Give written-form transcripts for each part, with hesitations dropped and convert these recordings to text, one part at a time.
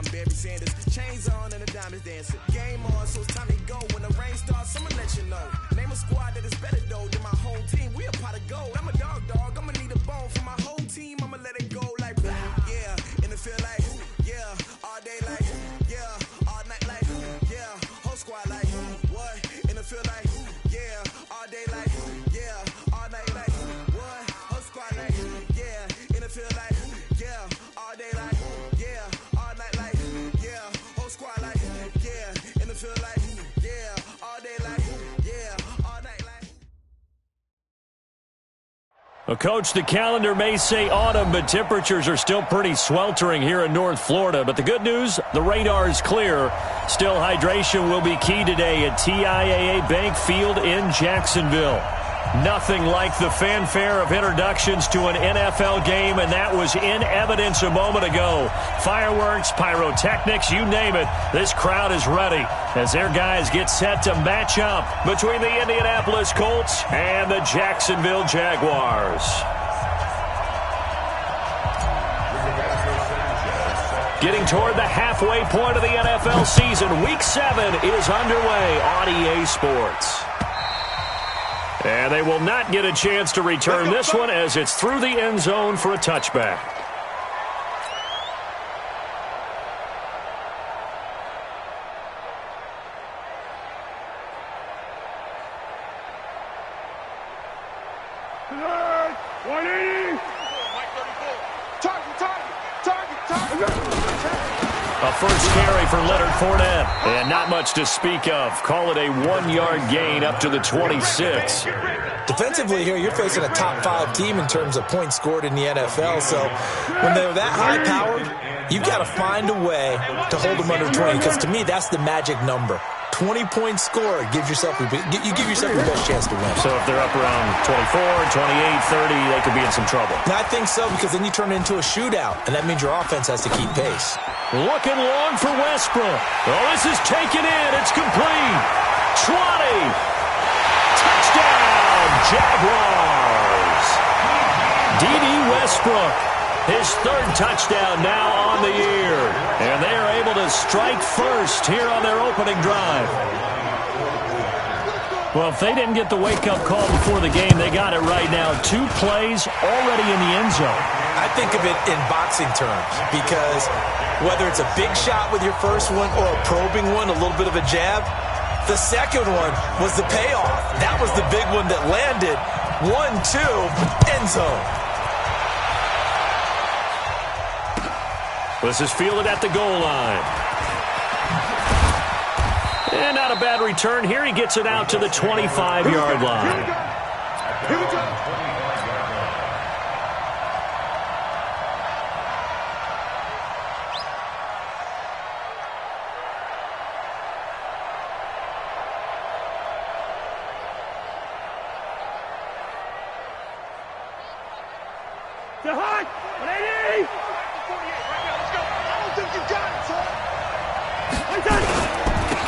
I'm BIGSEMI14's. Chains on and the diamonds dancing. Game on, so it's time to go. When the rain starts, I'ma let you know. Name a squad that is better though than my whole team. We a pot of gold. I'm a dog. I'ma need a bone for my whole team. I'ma let it go like blah. Yeah, and it feel like yeah, all day like yeah, all night like yeah, whole squad like what? And it feel like yeah, all day like yeah, all night like what? Whole squad like yeah, and it feel like yeah, all day like yeah, all night like yeah, whole squad like yeah, and it feel like yeah, all day like yeah, all night like. Well, Coach, the calendar may say autumn, but temperatures are still pretty sweltering here in North Florida. But the good news, the radar is clear. Still, hydration will be key today at TIAA Bank Field in Jacksonville. Nothing like the fanfare of introductions to an NFL game, and that was in evidence a moment ago. Fireworks, pyrotechnics, you name it. This crowd is ready as their guys get set to match up between the Indianapolis Colts and the Jacksonville Jaguars. Getting toward the halfway point of the NFL season, Week 7 is underway on EA Sports. And they will not get a chance to return this one as it's through the end zone for a touchback. A first carry for Leonard Fournette, and not much to speak of. Call it a 1-yard gain up to the 26. Defensively here, you're facing a top-5 team in terms of points scored in the NFL, so when they're that high-powered, you've got to find a way to hold them under 20, because to me, that's the magic number. 20-point score gives yourself your best chance to win. So if they're up around 24, 28, 30, they could be in some trouble. I think so, because then you turn it into a shootout, and that means your offense has to keep pace. Looking long for Westbrook. Oh, this is taken in. It's complete. 20. Touchdown, Jaguars. D.D. Westbrook, his third touchdown now on the year. And they are able to strike first here on their opening drive. Well, if they didn't get the wake-up call before the game, they got it right now. 2 plays already in the end zone. I think of it in boxing terms, because whether it's a big shot with your first one or a probing one, a little bit of a jab, the second one was the payoff. That was the big one that landed. 1-2, end zone. This is fielded at the goal line. And not a bad return here. He gets it out to the 25-yard line. Here we go.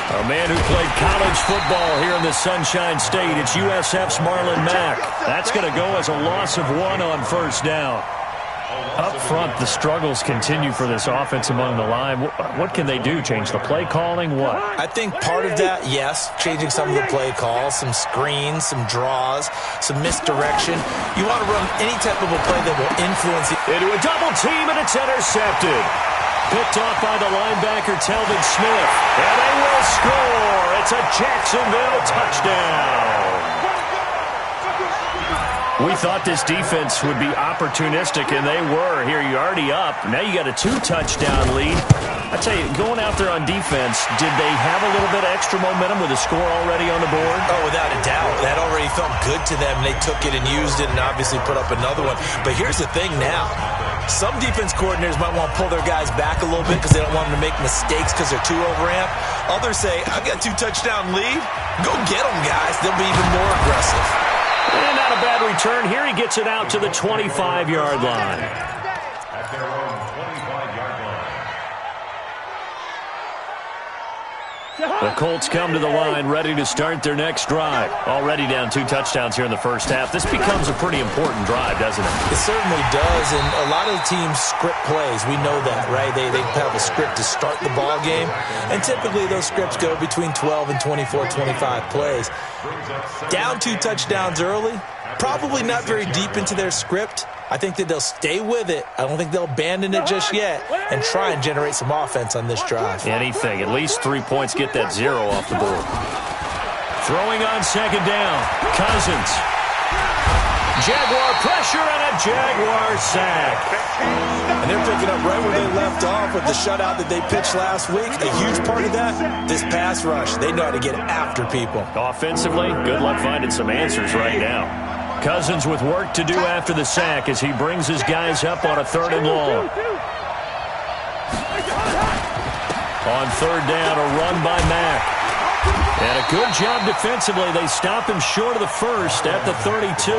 A man who played college football here in the Sunshine State. It's USF's Marlon Mack. That's going to go as a loss of 1 on first down. Up front, the struggles continue for this offense among the line. What can they do? Change the play calling? What? I think part of that, yes, changing some of the play calls, some screens, some draws, some misdirection. You want to run any type of a play that will influence it. Into a double team, and it's intercepted. Picked off by the linebacker, Telvin Smith. And they will score. It's a Jacksonville touchdown. We thought this defense would be opportunistic, and they were. Here, you're already up. Now you got a 2-touchdown lead. I tell you, going out there on defense, did they have a little bit of extra momentum with a score already on the board? Oh, without a doubt. That already felt good to them. They took it and used it and obviously put up another one. But here's the thing now. Some defense coordinators might want to pull their guys back a little bit because they don't want them to make mistakes because they're too overamped. Others say, I've got a 2-touchdown lead. Go get them, guys. They'll be even more aggressive. And not a bad return. Here he gets it out to the 25-yard line. At their own 25-yard line. The Colts come to the line, ready to start their next drive. Already down 2 touchdowns here in the first half. This becomes a pretty important drive, doesn't it? It certainly does, and a lot of the teams script plays. We know that, right? They have a script to start the ball game, and typically those scripts go between 12 and 24, 25 plays. Down 2 touchdowns early, probably not very deep into their script. I think that they'll stay with it. I don't think they'll abandon it just yet and try and generate some offense on this drive. Anything. At least 3 points. Get that 0 off the board. Throwing on second down. Cousins. Jaguar pressure and a Jaguar sack. And they're picking up right where they left off with the shutout that they pitched last week. A huge part of that, this pass rush. They know how to get after people. Offensively, good luck finding some answers right now. Cousins with work to do after the sack as he brings his guys up on a 3rd and long. On 3rd down, a run by Mack. And a good job defensively. They stop him short of the first at the 32.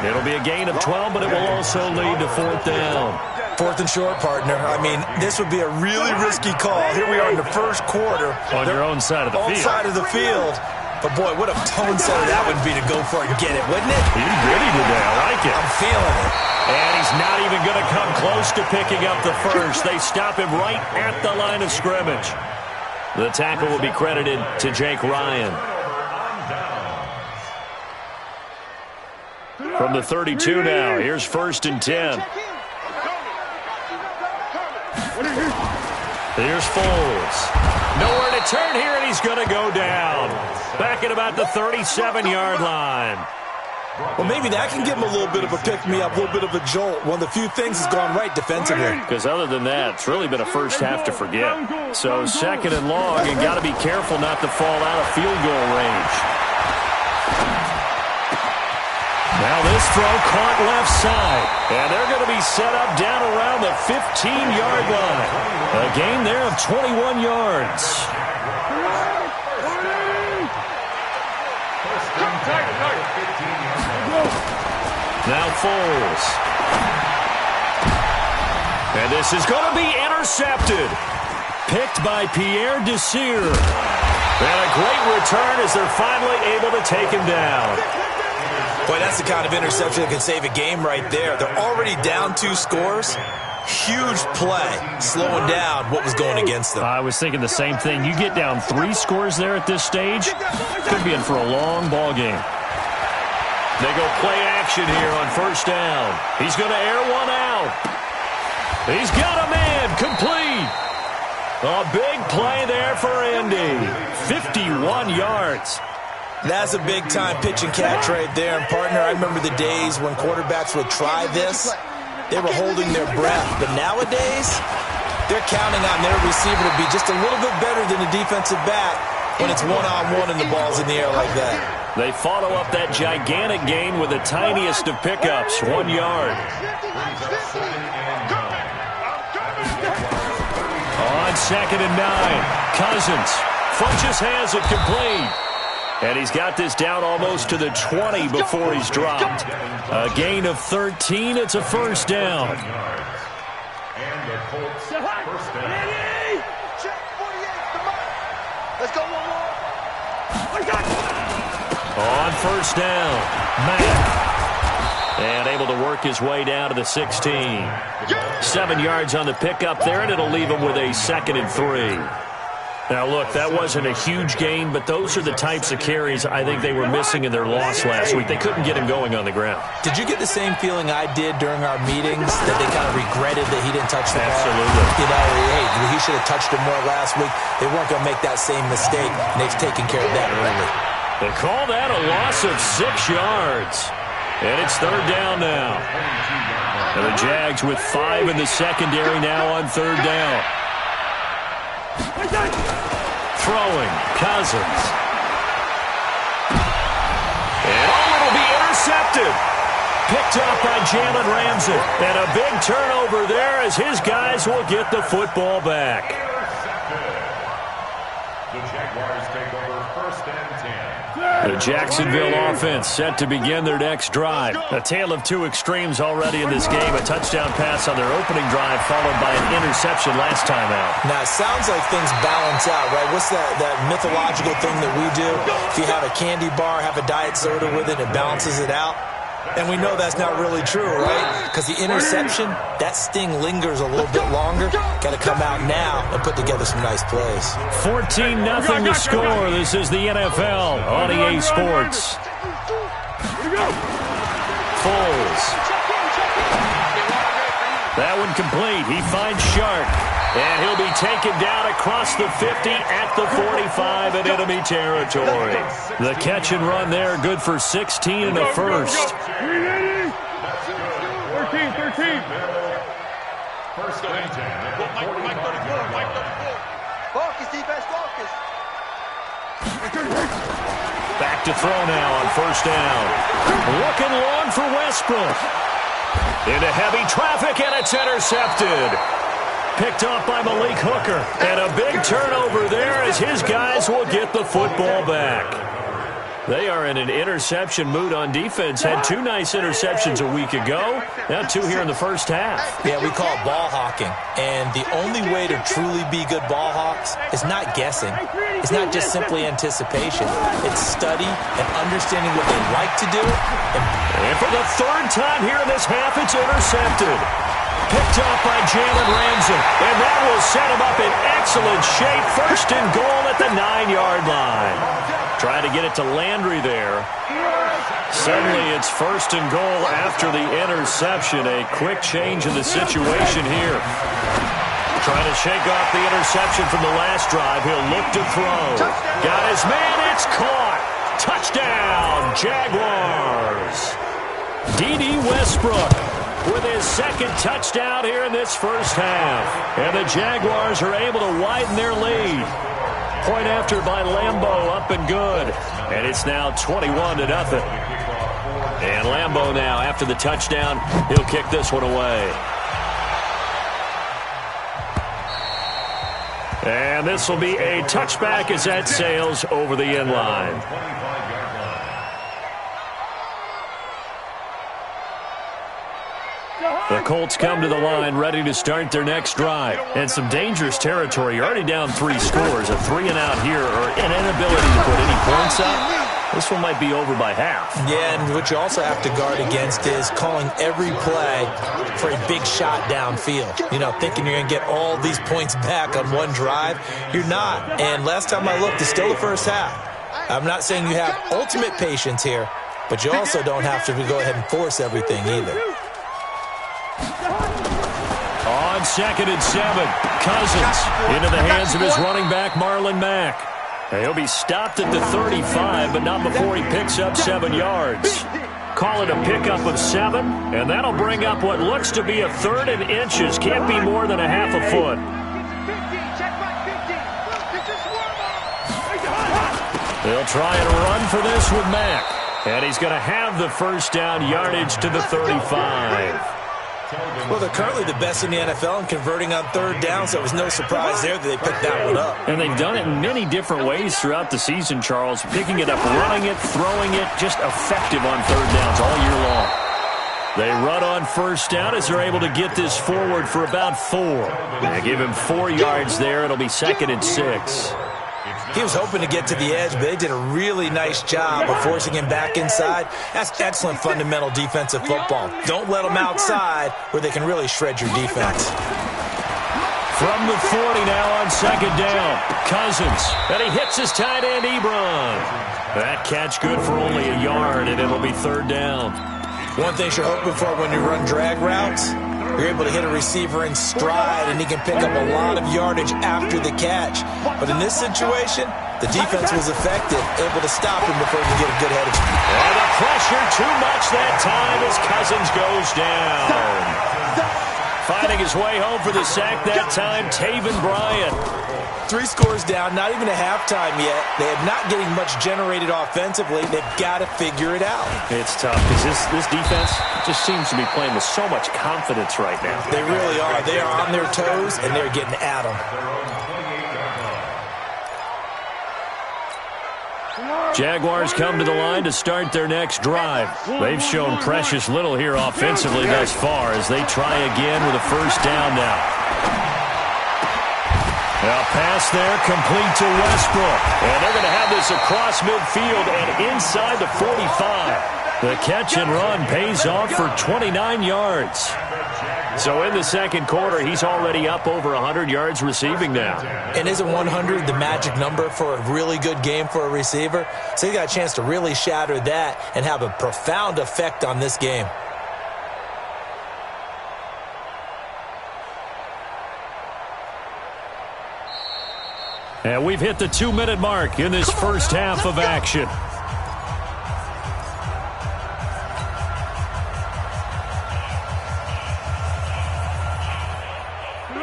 It'll be a gain of 12, but it will also lead to 4th down. 4th and short, partner. I mean, this would be a really risky call. Here we are in the first quarter. On your own side of the field. On side of the field. But, boy, what a tone setter that would be to go for it and get it, wouldn't it? He gritty today. I like it. I'm feeling it. And he's not even going to come close to picking up the first. They stop him right at the line of scrimmage. The tackle will be credited to Jake Ryan. From the 32 now, here's 1st and 10. Here's Foles. Nowhere to turn here, and he's going to go down. Back at about the 37-yard line. Well, maybe that can give him a little bit of a pick-me-up, a little bit of a jolt. One of the few things that's gone right defensively. Because other than that, it's really been a first half to forget. So 2nd and long, and got to be careful not to fall out of field goal range. Now this throw caught left side. And they're going to be set up down around the 15-yard line. A gain there of 21 yards. Now Foles. And this is going to be intercepted. Picked by Pierre Desir. And a great return as they're finally able to take him down. Boy, that's the kind of interception that can save a game right there. They're already down 2 scores. Huge play, slowing down what was going against them. I was thinking the same thing. You get down 3 scores there at this stage, could be in for a long ball game. They go play action here on 1st down. He's going to air one out. He's got a man, complete. A big play there for Indy. 51 yards. That's a big-time pitch and catch right there. And, partner, I remember the days when quarterbacks would try this. They were holding their breath. But nowadays, they're counting on their receiver to be just a little bit better than a defensive back when it's one-on-one and the ball's in the air like that. They follow up that gigantic gain with the tiniest of pickups, 1 yard. On 2nd and 9, Cousins. Funches has it complete. And he's got this down almost to the 20 before he's dropped. A gain of 13. It's a 1st down. And the Colts first down. Let's go one more. On 1st down, Mack. And able to work his way down to the 16. 7 yards on the pickup there, and it'll leave him with a 2nd and 3. Now, look, that wasn't a huge gain, but those are the types of carries I think they were missing in their loss last week. They couldn't get him going on the ground. Did you get the same feeling I did during our meetings, that they kind of regretted that he didn't touch the ball? Absolutely. You know, hey, he should have touched him more last week. They weren't going to make that same mistake, and they've taken care of that early. They call that a loss of 6 yards. And it's 3rd down now. And the Jags with 5 in the secondary now on 3rd down. Throwing, Cousins. And it'll be intercepted. Picked up by Jalen Ramsey. And a big turnover there as his guys will get the football back. The Jaguars take over 1st and 10. The Jacksonville offense set to begin their next drive. A tale of two extremes already in this game. A touchdown pass on their opening drive followed by an interception last time out. Now, it sounds like things balance out, right? What's that mythological thing that we do? If you have a candy bar, have a diet soda with it, it balances it out. And we know that's not really true, right? Because the interception, that sting lingers a little bit longer. Got to come out now and put together some nice plays. 14-0 to score. This is the NFL on EA Sports. Foles. That one complete. He finds Shark. And he'll be taken down across the 50 at the 45 in enemy territory. The catch and run there, good for 16 in the first. 13. First and 10. Focus, defense, focus. Back to throw now on first down. Looking long for Westbrook. Into heavy traffic, and it's intercepted. Picked off by Malik Hooker. And a big turnover there as his guys will get the football back. They are in an interception mood on defense. Had two nice interceptions a week ago. Now two here in the first half. Yeah, we call it ball hawking. And the only way to truly be good ball hawks is not guessing. It's not just simply anticipation. It's study and understanding what they like to do. And for the third time here in this half, it's intercepted. Picked off by Jalen Ramsey. And that will set him up in excellent shape. First and goal at the 9-yard line. Trying to get it to Landry there. Suddenly it's first and goal after the interception. A quick change in the situation here. Trying to shake off the interception from the last drive. He'll look to throw. Got his man. It's caught. Touchdown, Jaguars. D.D. Westbrook with his second touchdown here in this first half. And the Jaguars are able to widen their lead. Point after by Lambeau, up and good. And it's now 21-0. And Lambeau now, after the touchdown, he'll kick this one away. And this will be a touchback as that sails over the end line. The Colts come to the line ready to start their next drive. And some dangerous territory. You're already down 3 scores. A 3-and-out here or an inability to put any points up. This one might be over by half. Yeah, and what you also have to guard against is calling every play for a big shot downfield. You know, thinking you're going to get all these points back on one drive. You're not. And last time I looked, it's still the first half. I'm not saying you have ultimate patience here, but you also don't have to go ahead and force everything either. On 2nd and 7, Cousins into the hands of his running back, Marlon Mack. He'll be stopped at the 35, but not before he picks up 7 yards. Call it a pickup of 7, and that'll bring up what looks to be a 3rd and inches. Can't be more than a half a foot. They'll try and run for this with Mack. And he's going to have the first down yardage to the 35. Well, they're currently the best in the NFL in converting on 3rd down, so it was no surprise there that they picked that one up. And they've done it in many different ways throughout the season, Charles. Picking it up, running it, throwing it, just effective on 3rd downs all year long. They run on first down as they're able to get this forward for about 4. They give him 4 yards there. It'll be 2nd and 6. He was hoping to get to the edge, but they did a really nice job of forcing him back inside. That's excellent fundamental defensive football. Don't let them outside where they can really shred your defense. From the 40 now on 2nd down, Cousins. And he hits his tight end, Ebron. That catch good for only a yard, and it'll be 3rd down. One thing you're hoping for when you run drag routes, you're able to hit a receiver in stride, and he can pick up a lot of yardage after the catch. But in this situation, the defense was effective, able to stop him before he could get a good head of speed. And the pressure too much that time as Cousins goes down. Finding his way home for the sack that time, Taven Bryan. 3 scores down, not even a halftime yet. They are not getting much generated offensively. They've got to figure it out. It's tough because this defense just seems to be playing with so much confidence right now. They really are. They are on their toes, and they're getting at them. Jaguars come to the line to start their next drive. They've shown precious little here offensively thus far as they try again with a first down now. A pass there, complete to Westbrook. And they're going to have this across midfield and inside the 45. The catch and run pays off for 29 yards. So in the second quarter, he's already up over 100 yards receiving now. And isn't 100 the magic number for a really good game for a receiver? So he got a chance to really shatter that and have a profound effect on this game. And we've hit the 2-minute mark in this first half of action.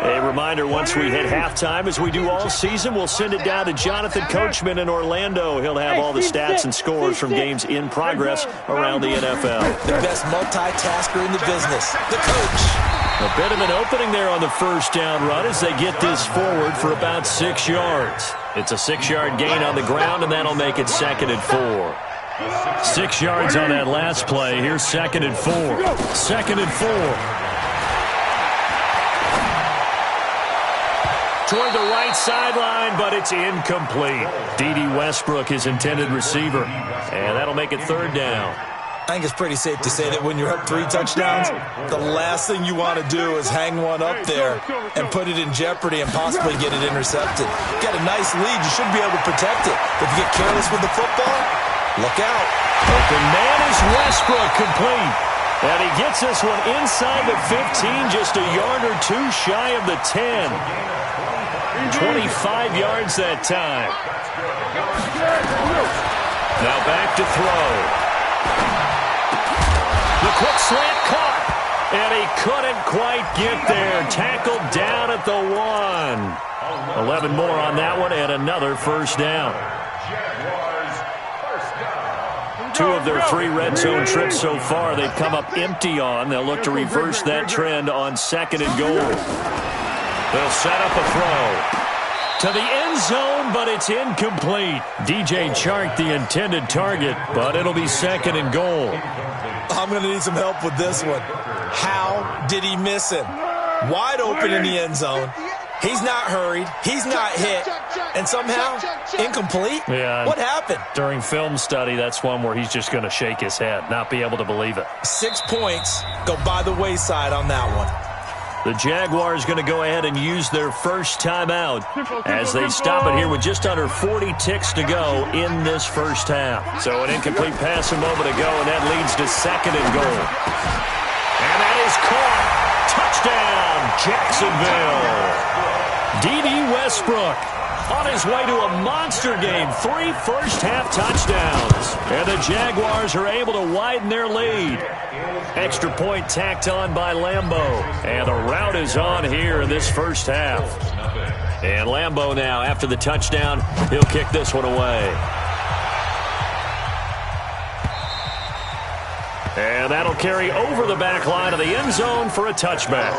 A reminder, once we hit halftime, as we do all season, we'll send it down to Jonathan Coachman in Orlando. He'll have all the stats and scores from games in progress around the NFL. The best multitasker in the business, the coach. A bit of an opening there on the first down run as they get this forward for about 6 yards. It's a 6-yard gain on the ground, and that'll make it 2nd and 4. 6 yards on that last play. Here's 2nd and 4. 2nd and 4. Toward the right sideline, but it's incomplete. D.D. Westbrook, his intended receiver. And that'll make it 3rd down. I think it's pretty safe to say that when you're up 3 touchdowns, the last thing you want to do is hang one up there and put it in jeopardy and possibly get it intercepted. Got a nice lead. You should be able to protect it. But if you get careless with the football, look out. Open man is Westbrook, complete. And he gets this one inside the 15, just a yard or two shy of the 10. 25 yards that time. Now back to throw. The quick slant caught, and he couldn't quite get there. Tackled down at the 1. 11 more on that one, and another first down. 2 of their 3 red zone trips so far they've come up empty on. They'll look to reverse that trend on 2nd and goal. They'll set up a throw to the end zone, but it's incomplete. DJ Chark, the intended target, but it'll be 2nd and goal. I'm going to need some help with this one. How did he miss him? Wide open in the end zone. He's not hurried. He's not hit. And somehow, incomplete? Yeah. What happened? During film study, that's one where he's just going to shake his head, not be able to believe it. 6 points go by the wayside on that one. The Jaguars going to go ahead and use their first timeout as they stop it here with just under 40 ticks to go in this first half. So an incomplete pass a moment ago, and that leads to 2nd and goal. And that is caught. Touchdown, Jacksonville. D.D. Westbrook on his way to a monster game. 3 first-half touchdowns. And the Jaguars are able to widen their lead. Extra point tacked on by Lambo. And the route is on here in this first half. And Lambo now, after the touchdown, he'll kick this one away. And that'll carry over the back line of the end zone for a touchback.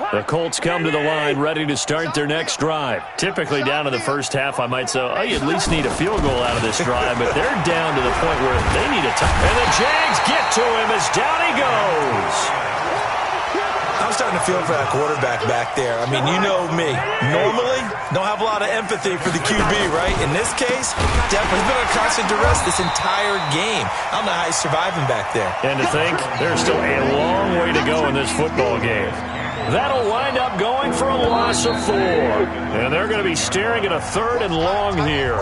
The Colts come to the line ready to start their next drive. Typically down in the first half, I might say, oh, you at least need a field goal out of this drive, but they're down to the point where they need a touchdown. And the Jags get to him as down he goes. I'm starting to feel for that quarterback back there. I mean, you know me. Normally, don't have a lot of empathy for the QB, right? In this case, definitely been under constant duress this entire game. I don't know how he's surviving back there. And to think, there's still a long way to go in this football game. That'll wind up going for a loss of 4. And they're going to be staring at a 3rd and long here.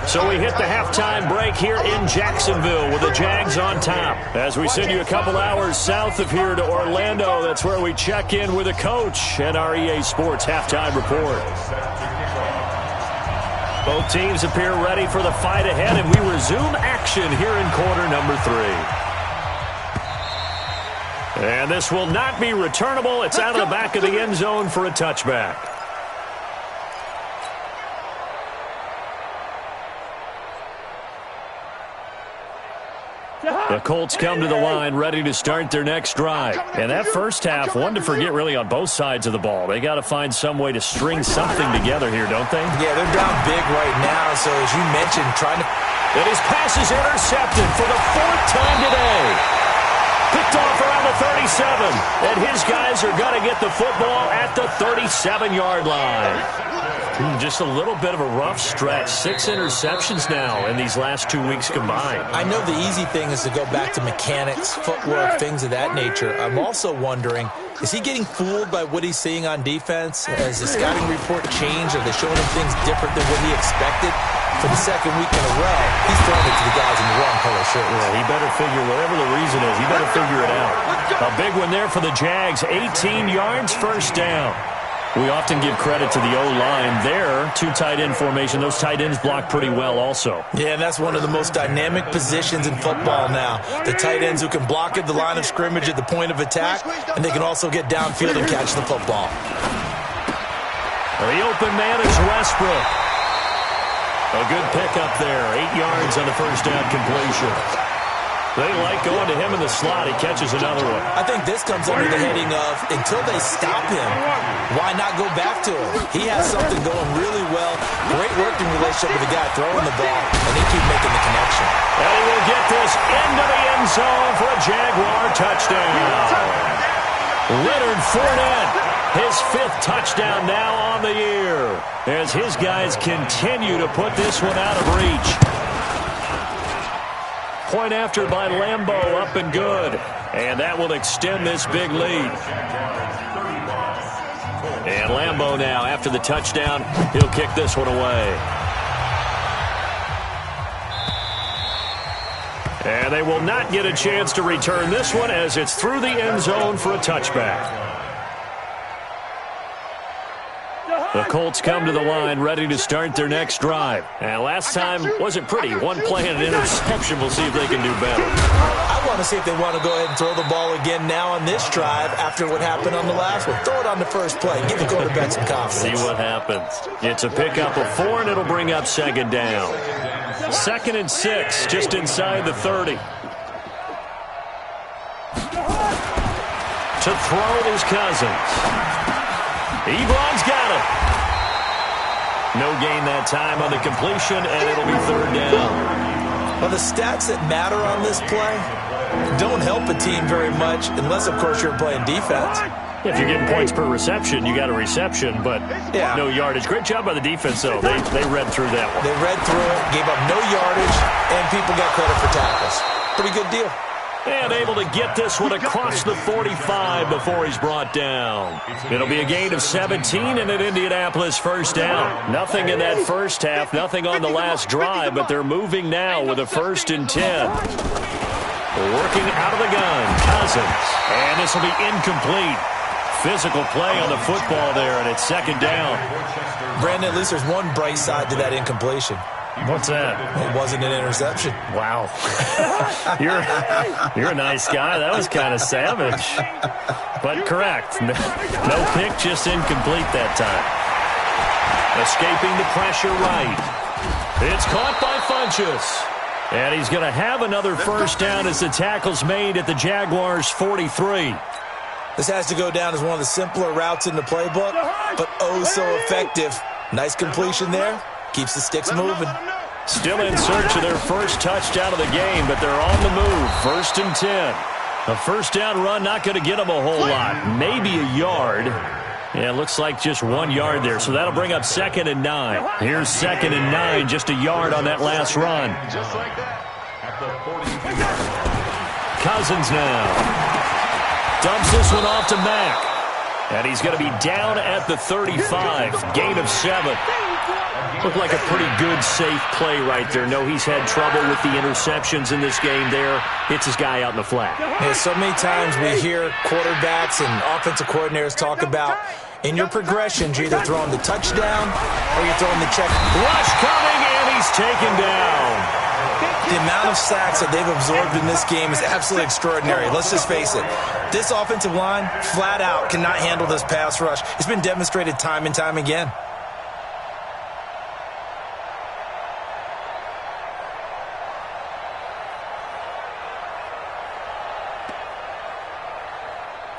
So we hit the halftime break here in Jacksonville with the Jags on top. As we send you a couple hours south of here to Orlando, that's where we check in with a coach at our EA Sports halftime report. Both teams appear ready for the fight ahead, and we resume action here in quarter number 3. And this will not be returnable. It's out of the back of the end zone for a touchback. The Colts come to the line ready to start their next drive. And that first half, one to forget really on both sides of the ball. They got to find some way to string something together here, don't they? Yeah, they're down big right now. So as you mentioned, trying to... And his pass is intercepted for the 4th time today. Picked off around the 37. And his guys are going to get the football at the 37-yard line. Just a little bit of a rough stretch. 6 interceptions now in these last 2 weeks combined. I know the easy thing is to go back to mechanics, footwork, things of that nature. I'm also wondering, is he getting fooled by what he's seeing on defense? Has the scouting report changed? Are they showing him things different than what he expected? For the second week in a row, he's throwing it to the guys in the wrong color shirts. Yeah, he better figure, whatever the reason is, he better figure it out. A big one there for the Jags. 18 yards, first down. We often give credit to the O-line there. 2 tight end formation. Those tight ends block pretty well also. Yeah, and that's one of the most dynamic positions in football now. The tight ends who can block at the line of scrimmage at the point of attack, and they can also get downfield and catch the football. The open man is Westbrook. A good pickup there. 8 yards on the first down completion. They like going to him in the slot. He catches another one. I think this comes under the heading of, until they stop him, why not go back to him? He has something going really well. Great working relationship with the guy throwing the ball, and they keep making the connection. And he will get this into the end zone for a Jaguar touchdown. Leonard Fournette, his 5th touchdown now on the year, as his guys continue to put this one out of reach. Point after by Lambeau, up and good. And that will extend this big lead. And Lambeau now, after the touchdown, he'll kick this one away. And they will not get a chance to return this one as it's through the end zone for a touchback. The Colts come to the line ready to start their next drive. And last time wasn't pretty. One play and an interception. We'll see if they can do better. I want to see if they want to go ahead and throw the ball again now on this drive after what happened on the last one. Throw it on the first play. Give the quarterback some confidence. See what happens. It's a pickup of 4, and it'll bring up 2nd down. 2nd and 6, just inside the 30. To throw is Cousins. Ebron's got it. No gain that time on the completion, and it'll be 3rd down. Well, the stats that matter on this play don't help a team very much unless, of course, you're playing defense. If you're getting points per reception, you got a reception, but no yardage. Great job by the defense, though. They read through that one. They read through it, gave up no yardage, and people got credit for tackles. Pretty good deal. And able to get this one across the 45 before he's brought down. It'll be a gain of 17 and an Indianapolis first down. Nothing in that first half, nothing on the last drive, but they're moving now with a 1st and 10. Working out of the gun, Cousins. And this will be incomplete. Physical play on the football there, and it's 2nd down. Brandon, at least there's one bright side to that incompletion. What's that? It wasn't an interception. Wow. You're a nice guy. That was kind of savage. But correct. No pick, just incomplete that time. Escaping the pressure right. It's caught by Funchess. And he's going to have another first down as the tackle's made at the Jaguars' 43. This has to go down as one of the simpler routes in the playbook, but oh so effective. Nice completion there. Keeps the sticks moving. Still in search of their first touchdown of the game, but they're on the move. 1st and 10. A first down run, not going to get them a whole lot. Maybe a yard. Yeah, it looks like just 1 yard there, so that'll bring up 2nd and 9. Here's 2nd and 9, just a yard on that last run. Just like that. At the 40. Cousins now. Dumps this one off to Mack. And he's going to be down at the 35. Gain of 7. Looked like a pretty good, safe play right there. No, he's had trouble with the interceptions in this game there. Hits his guy out in the flat. Yeah, so many times we hear quarterbacks and offensive coordinators talk about in your progressions, you're either throwing the touchdown or you're throwing the check. Rush coming, and he's taken down. The amount of sacks that they've absorbed in this game is absolutely extraordinary. Let's just face it. This offensive line, flat out, cannot handle this pass rush. It's been demonstrated time and time again.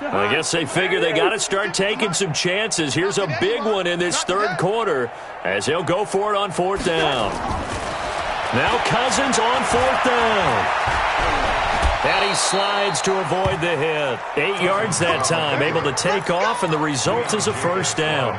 I guess they figure they got to start taking some chances. Here's a big one in this third quarter as he'll go for it on fourth down. Now Cousins on fourth down. And he slides to avoid the hit. 8 yards that time, able to take off, and the result is a first down.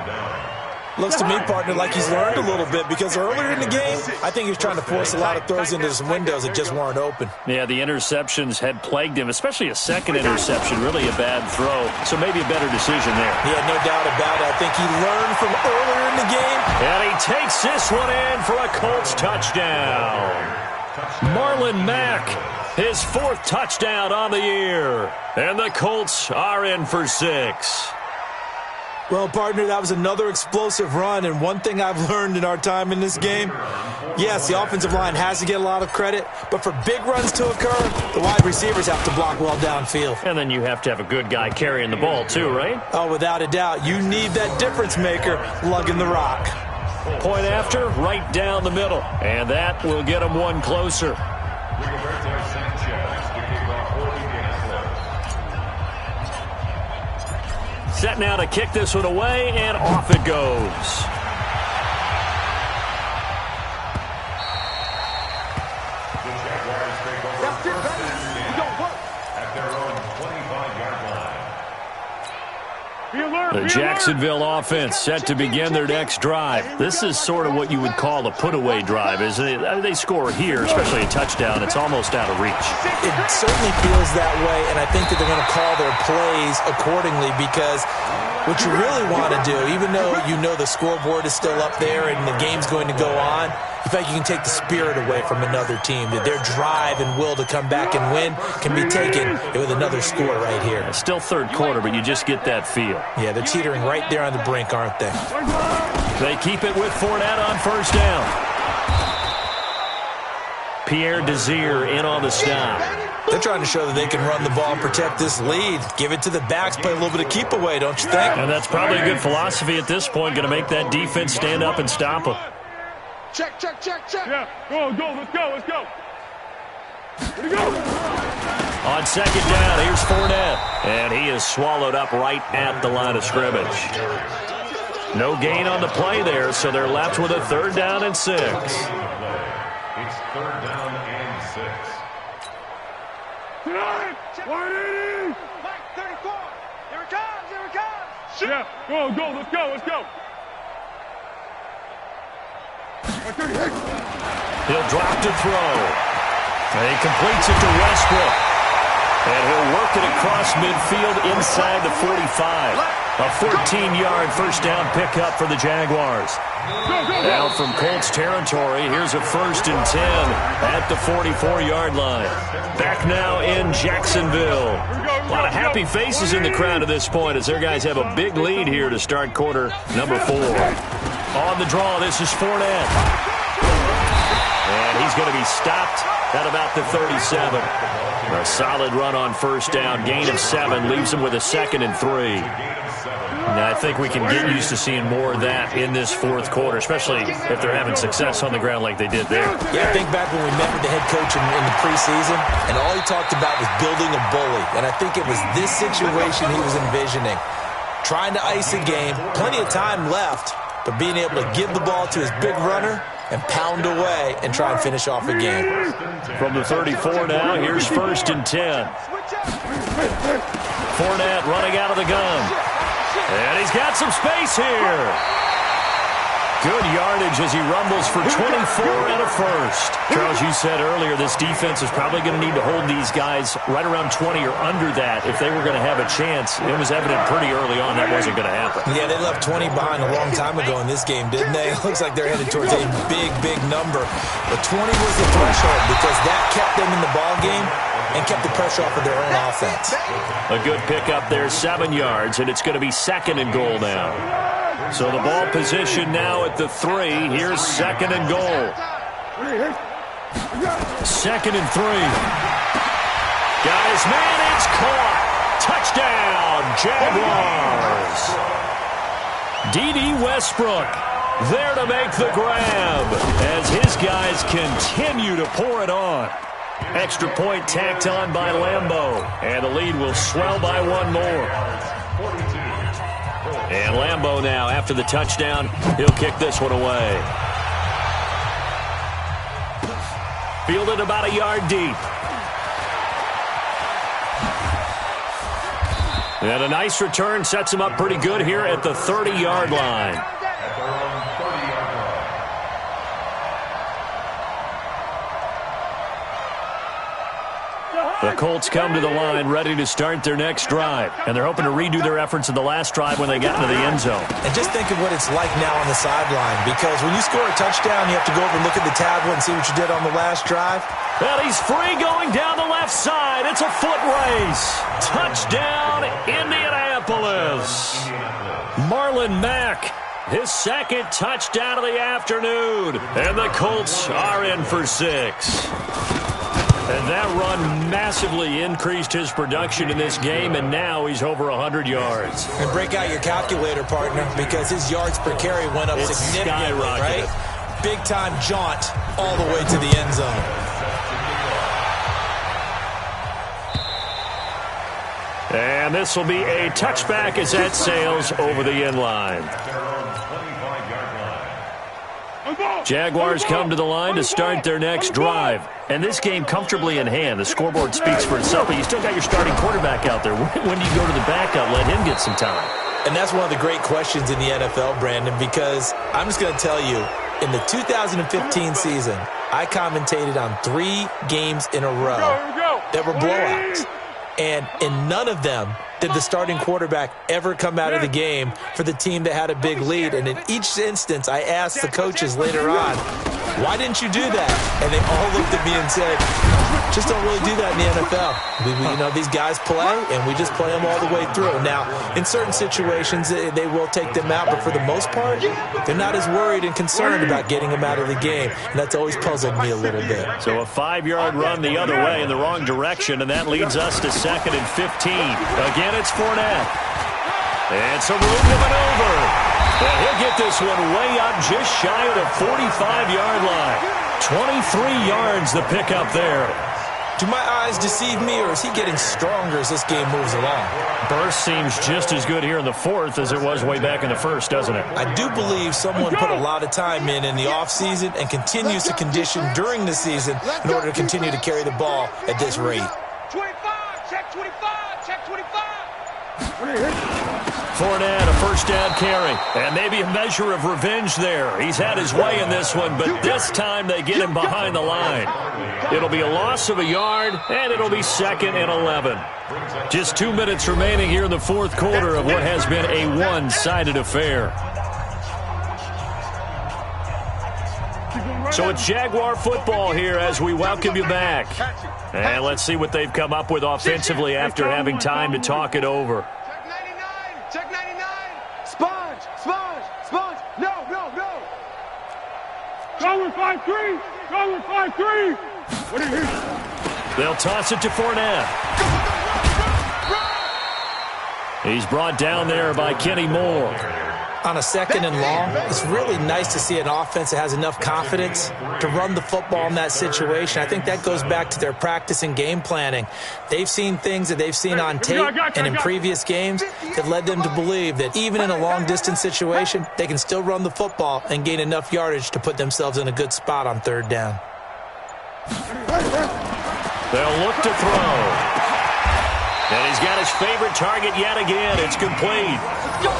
Looks to me, partner, like he's learned a little bit because earlier in the game, I think he was trying to force a lot of throws into some windows that just weren't open. Yeah, the interceptions had plagued him, especially a second interception, really a bad throw. So maybe a better decision there. Yeah, no doubt about it. I think he learned from earlier in the game. And he takes this one in for a Colts touchdown. Marlon Mack, his 4th touchdown on the year. And the Colts are in for 6. Well, partner, that was another explosive run, and one thing I've learned in our time in this game, yes, the offensive line has to get a lot of credit, but for big runs to occur, the wide receivers have to block well downfield. And then you have to have a good guy carrying the ball too, right? Oh, without a doubt. You need that difference maker lugging the rock. Point after, right down the middle, and that will get him one closer. Set now to kick this one away, and off it goes. The Jacksonville offense set to begin their next drive. This is sort of what you would call a put-away drive. As they score here, especially a touchdown, it's almost out of reach. It certainly feels that way, and I think that they're going to call their plays accordingly because what you really want to do, even though you know the scoreboard is still up there and the game's going to go on, in fact, you can take the spirit away from another team. That their drive and will to come back and win can be taken with another score right here. It's still third quarter, but you just get that feel. Yeah, they're teetering right there on the brink, aren't they? They keep it with Fournette on first down. Pierre Desir in on the stop. They're trying to show that they can run the ball and protect this lead. Give it to the backs, play a little bit of keep away, don't you think? And that's probably a good philosophy at this point, going to make that defense stand up and stop them. Check, check, check, check. Yeah, go, let's go, let's go. Here we go. On second down, here's Fournette. And he is swallowed up right at the line of scrimmage. No gain on the play there, so they're left with a 3rd down and 6. It's 3rd down and 6. Tonight, 180. Mike, 34. Here it comes, here it comes. Shoot. Yeah, go, let's go, let's go. He'll drop to throw. And he completes it to Westbrook. And he'll work it across midfield inside the 45. A 14-yard first down pickup for the Jaguars. Now from Colts territory, here's a 1st and 10 at the 44-yard line. Back now in Jacksonville. A lot of happy faces in the crowd at this point as their guys have a big lead here to start quarter number 4. On the draw, this is Fournette. And he's going to be stopped at about the 37. A solid run on first down. Gain of 7 leaves him with a 2nd and 3. Now, I think we can get used to seeing more of that in this 4th quarter, especially if they're having success on the ground like they did there. Yeah, I think back when we met with the head coach in the preseason, and all he talked about was building a bully. And I think it was this situation he was envisioning. Trying to ice a game, plenty of time left, but being able to give the ball to his big runner and pound away and try and finish off a game. From the 34 now, here's 1st and 10. Fournette running out of the gun. And he's got some space here. Good yardage as he rumbles for 24 and a 1st. Charles, you said earlier this defense is probably going to need to hold these guys right around 20 or under that if they were going to have a chance. It was evident pretty early on that wasn't going to happen. Yeah, they left 20 behind a long time ago in this game, didn't they? It looks like they're headed towards a big, big number. But 20 was the threshold because that kept them in the ball game and kept the pressure off of their own offense. A good pickup there, 7 yards, and it's going to be 2nd and goal now. So the ball position now at the 3. Here's 2nd and goal. 2nd and 3. Guys, man, it's caught. Touchdown, Jaguars. D.D. Westbrook there to make the grab as his guys continue to pour it on. Extra point tacked on by Lambeau. And the lead will swell by one more. And Lambeau now, after the touchdown, he'll kick this one away. Fielded about a yard deep. And a nice return sets him up pretty good here at the 30-yard line. The Colts come to the line ready to start their next drive. And they're hoping to redo their efforts in the last drive when they got into the end zone. And just think of what it's like now on the sideline. Because when you score a touchdown, you have to go over and look at the tablet and see what you did on the last drive. And he's free going down the left side. It's a foot race. Touchdown, Indianapolis. Marlon Mack, his second touchdown of the afternoon. And the Colts are in for 6. And that run massively increased his production in this game, and now he's over 100 yards. And break out your calculator, partner, because his yards per carry went up significantly, right? Big-time jaunt all the way to the end zone. And this will be a touchback as that sails over the end line. Jaguars come to the line to start their next drive. And this game comfortably in hand. The scoreboard speaks for itself, but you still got your starting quarterback out there. When do you go to the backup? Let him get some time. And that's one of the great questions in the NFL, Brandon, because I'm just going to tell you, in the 2015 season, I commentated on 3 games in a row that were blowouts. And in none of them did the starting quarterback ever come out of the game for the team that had a big lead. And in each instance, I asked the coaches later on, why didn't you do that? And they all looked at me and said, just don't really do that in the NFL. These guys play, and we just play them all the way through. Now, in certain situations, they will take them out, but for the most part, they're not as worried and concerned about getting them out of the game. And that's always puzzled me a little bit. So a 5-yard run the other way in the wrong direction, and that leads us to 2nd and 15. Again, it's Fournette. And some room to maneuver. And he'll get this one way up just shy of the 45-yard line. 23 yards the pickup there. Do my eyes deceive me, or is he getting stronger as this game moves along? Burst seems just as good here in the 4th as it was way back in the 1st, doesn't it? I do believe someone put a lot of time in the offseason and continues to condition during the season in order to continue to carry the ball at this rate. 25, check 25, check 25. Fournette, a first down carry, and maybe a measure of revenge there. He's had his way in this one, but this time they get him behind the line. It'll be a loss of a yard, and it'll be 2nd and 11. Just 2 minutes remaining here in the 4th quarter of what has been a one-sided affair. So it's Jaguar football here as we welcome you back. And let's see what they've come up with offensively after having time to talk it over. Check 99. Sponge. No. Go with 5-3. Go with 5-3. What do you hear? They'll toss it to Fournette. He's brought down there by Kenny Moore. On a 2nd and long, it's really nice to see an offense that has enough confidence to run the football in that situation. I think that goes back to their practice and game planning. They've seen things that they've seen on tape and in previous games that led them to believe that even in a long-distance situation, they can still run the football and gain enough yardage to put themselves in a good spot on 3rd down. They'll look to throw. And he's got his favorite target yet again. It's complete.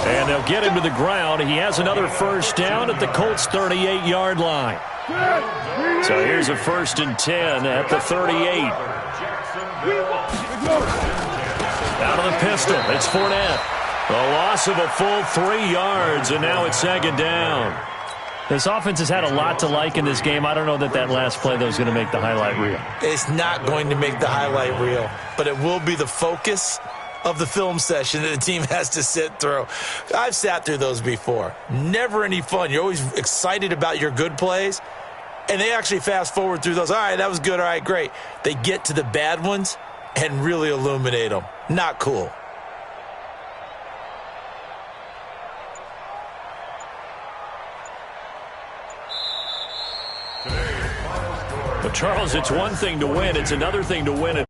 And they'll get him to the ground. He has another first down at the Colts' 38-yard line. So here's a 1st and 10 at the 38. Out of the pistol, it's Fournette. A loss of a full 3 yards, and now it's 2nd down. This offense has had a lot to like in this game. I don't know that last play, though, is going to make the highlight reel. It's not going to make the highlight reel, but it will be the focus of the film session that the team has to sit through. I've sat through those before. Never any fun. You're always excited about your good plays, and they actually fast forward through those. All right, that was good. All right, great. They get to the bad ones and really illuminate them. Not cool. But, Charles, it's one thing to win. It's another thing to win at